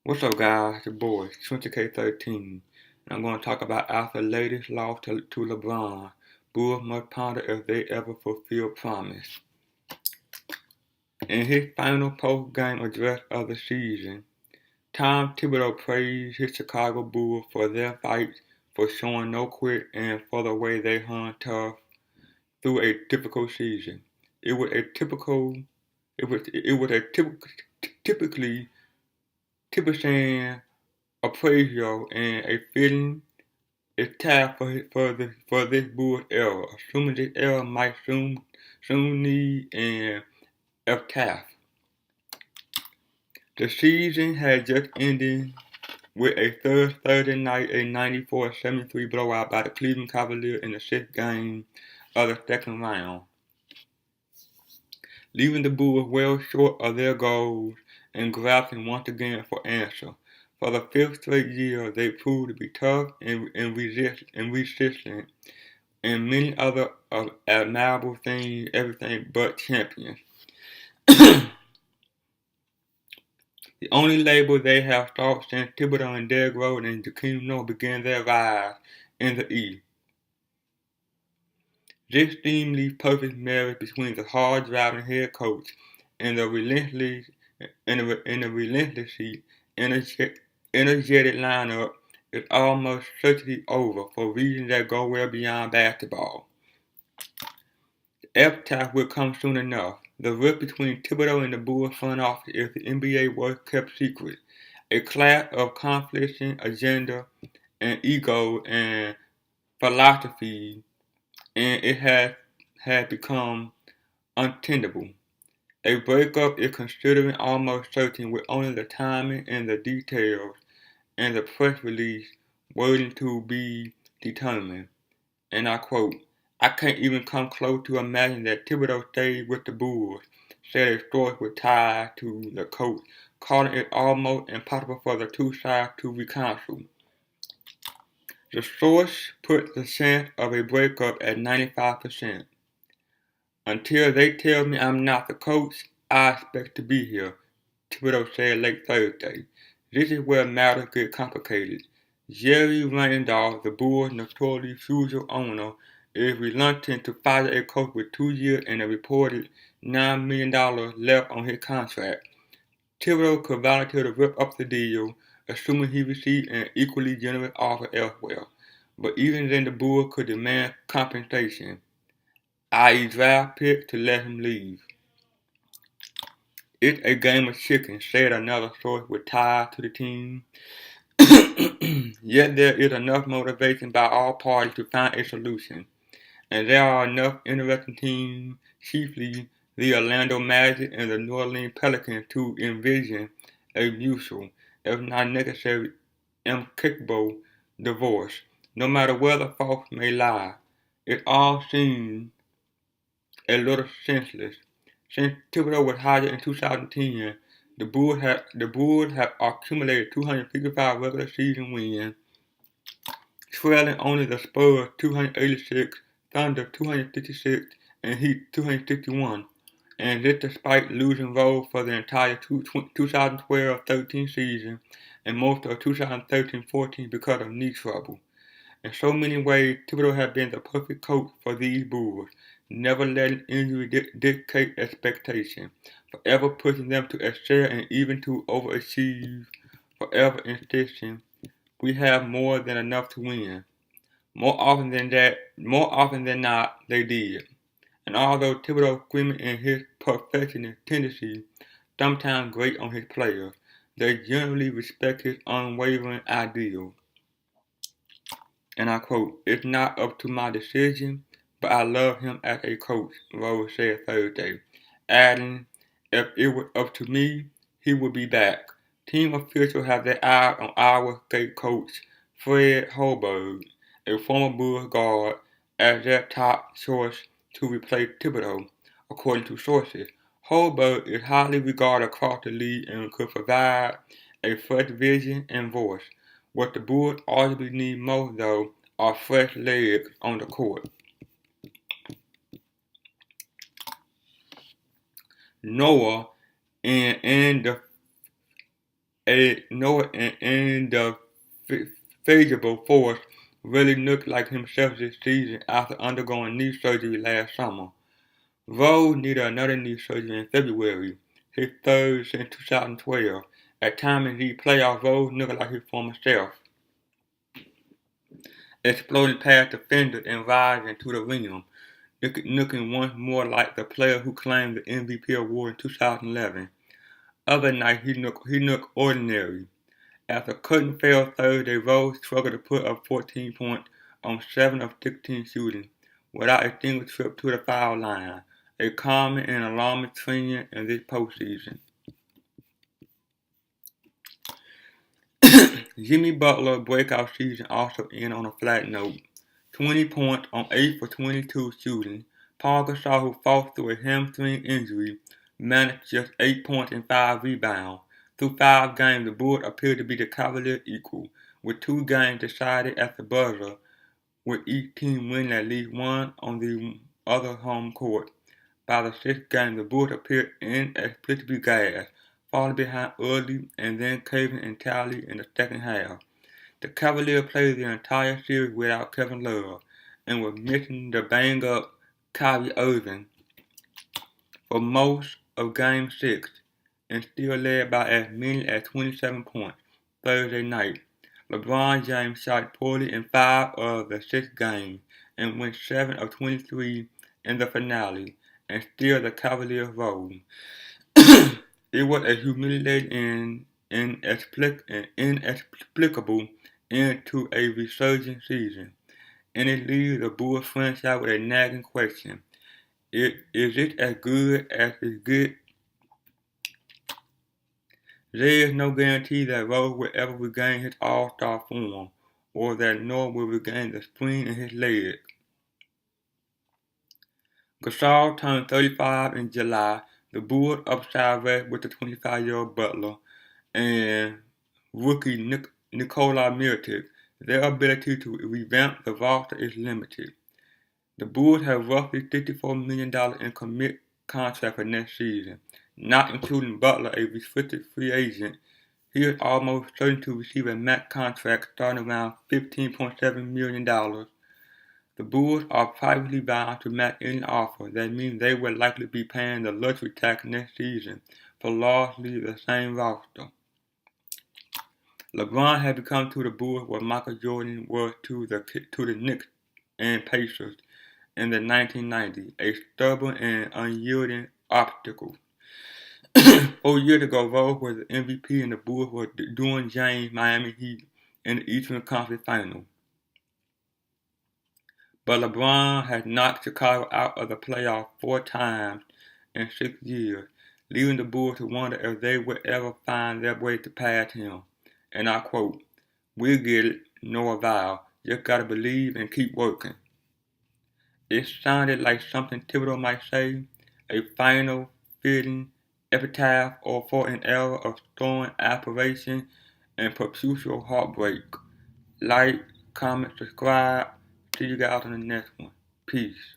What's up, guys? Your boy, 20K13. And I'm going to talk about after latest loss to LeBron. Bulls must ponder if they ever fulfill promise. In his final post-game address of the season, Tom Thibodeau praised his Chicago Bulls for their fight, for showing no quit, and for the way they hung tough through a difficult season. It was a typical, it was a typically typical appraisal and a feeling is tied for this Bulls era, assuming this era might soon need an epitaph. The season had just ended with a Thursday night a 94-73 blowout by the Cleveland Cavaliers in the sixth game of the second round, leaving the Bulls well short of their goals and grappling once again for answer. For the fifth straight year, they proved to be tough and resistant and many other admirable things, everything but champions. The only label they have stalked since Thibodeau and Derrick Rose and Joakim Noah began their rise in the East. This seemingly perfect marriage between the hard-driving head coach and the relentlessly energetic lineup is almost certainly over for reasons that go well beyond basketball. The epitaph will come soon enough. The rift between Thibodeau and the Bulls front office is the NBA's worst-kept secret, a clash of conflicting agenda and ego and philosophy, and it had become untenable. A breakup is considered almost certain, with only the timing and the details and the press release waiting to be determined. And I quote, "I can't even come close to imagining that Thibodeau stayed with the Bulls," said a source with ties to the coach, calling it almost impossible for the two sides to reconcile. The source put the chance of a breakup at 95%. "Until they tell me I'm not the coach, I expect to be here," Thibodeau said late Thursday. This is where matters get complicated. Jerry Randolph, the Bulls' notoriously frugal owner, is reluctant to fire a coach with 2 years and a reported $9 million left on his contract. Thibodeau could volunteer to rip up the deal, assuming he received an equally generous offer elsewhere. But even then the Bulls could demand compensation, i.e. draft pick, to let him leave. "It's a game of chicken," said another source with ties to the team. Yet there is enough motivation by all parties to find a solution, and there are enough interesting teams, chiefly the Orlando Magic and the New Orleans Pelicans, to envision a mutual, if not necessary, amicable divorce. No matter where the fault may lie, it all seems a little senseless. Since Thibodeau was hired in 2010, the Bulls have accumulated 255 regular season wins, trailing only the Spurs 286, Thunder 256, and Heat 261, and this despite losing Rose for the entire 2012-13 season and most of 2013-14 because of knee trouble. In so many ways, Thibodeau has been the perfect coach for these Bulls, never letting injury dictate expectation, forever pushing them to excel and even to overachieve, forever insisting, "We have more than enough to win." More often than not, they did. And although Thibodeau screaming in his perfectionist tendencies, sometimes great on his players, they generally respect his unwavering ideals. And I quote, "It's not up to my decision, but I love him as a coach," Rose said Thursday, adding, "If it were up to me, he would be back." Team officials have their eye on Iowa State coach Fred Hoiberg, a former Bulls guard, as their top choice to replace Thibodeau, according to sources. Hoiberg is highly regarded across the league and could provide a fresh vision and voice. What the Bulls arguably need most, though, are fresh legs on the court. Noah and and the feasible force really looked like himself this season after undergoing knee surgery last summer. Rose needed another knee surgery in February, his third since 2012. At times in these playoffs, Rose looked like his former self, exploding past defenders and rising to the rim, looking once more like the player who claimed the MVP award in 2011. Other nights he looked ordinary. After cutting failed Thursday, Rose struggled to put up 14 points on 7 of 16 shooting, without a single trip to the foul line, a common and alarming trend in this postseason. Jimmy Butler's breakout season also ended on a flat note. 20 points on 8 for 22 shooting. Paul Gasol, who fought through a hamstring injury, managed just 8 points and 5 rebounds. Through 5 games, the Bulls appeared to be the Cavaliers' equal, with 2 games decided at the buzzer, with each team winning at least one on the other home court. By the 6th game, the Bulls appeared inexplicably gassed, falling behind early and then caving entirely in the second half. The Cavaliers played the entire series without Kevin Love and were missing the banged-up Kyrie Irving for most of Game 6 and still led by as many as 27 points Thursday night. LeBron James shot poorly in 5 of the 6 games and went 7 of 23 in the finale, and still the Cavaliers rolled. It was a humiliating and inexplicable end to a resurgent season, and it leaves the Bulls franchise with a nagging question. Is it as good as it gets? There is no guarantee that Rose will ever regain his all-star form, or that Noah will regain the spring in his leg. Gasol turned 35 in July. The Bulls upside rest with the 25-year-old Butler and rookie Nikola Mirotic. Their ability to revamp the roster is limited. The Bulls have roughly $54 million in commit contract for next season, not including Butler, a restricted free agent. He is almost certain to receive a max contract starting around $15.7 million. The Bulls are privately bound to match any offer. That means they will likely be paying the luxury tax next season for largely the same roster. LeBron had become to the Bulls what Michael Jordan was to the Knicks and Pacers in the 1990s, a stubborn and unyielding obstacle. 4 years ago, Rose was the MVP and the Bulls were doing James Miami Heat in the Eastern Conference Final. But LeBron has knocked Chicago out of the playoffs 4 times in 6 years, leaving the Bulls to wonder if they would ever find their way to pass him. And I quote, "We'll get it, Noah vowed. Just gotta believe and keep working." It sounded like something Thibodeau might say, a final, fitting epitaph or for an era of stolen aspiration and perpetual heartbreak. Like, comment, subscribe. See you guys on the next one. Peace.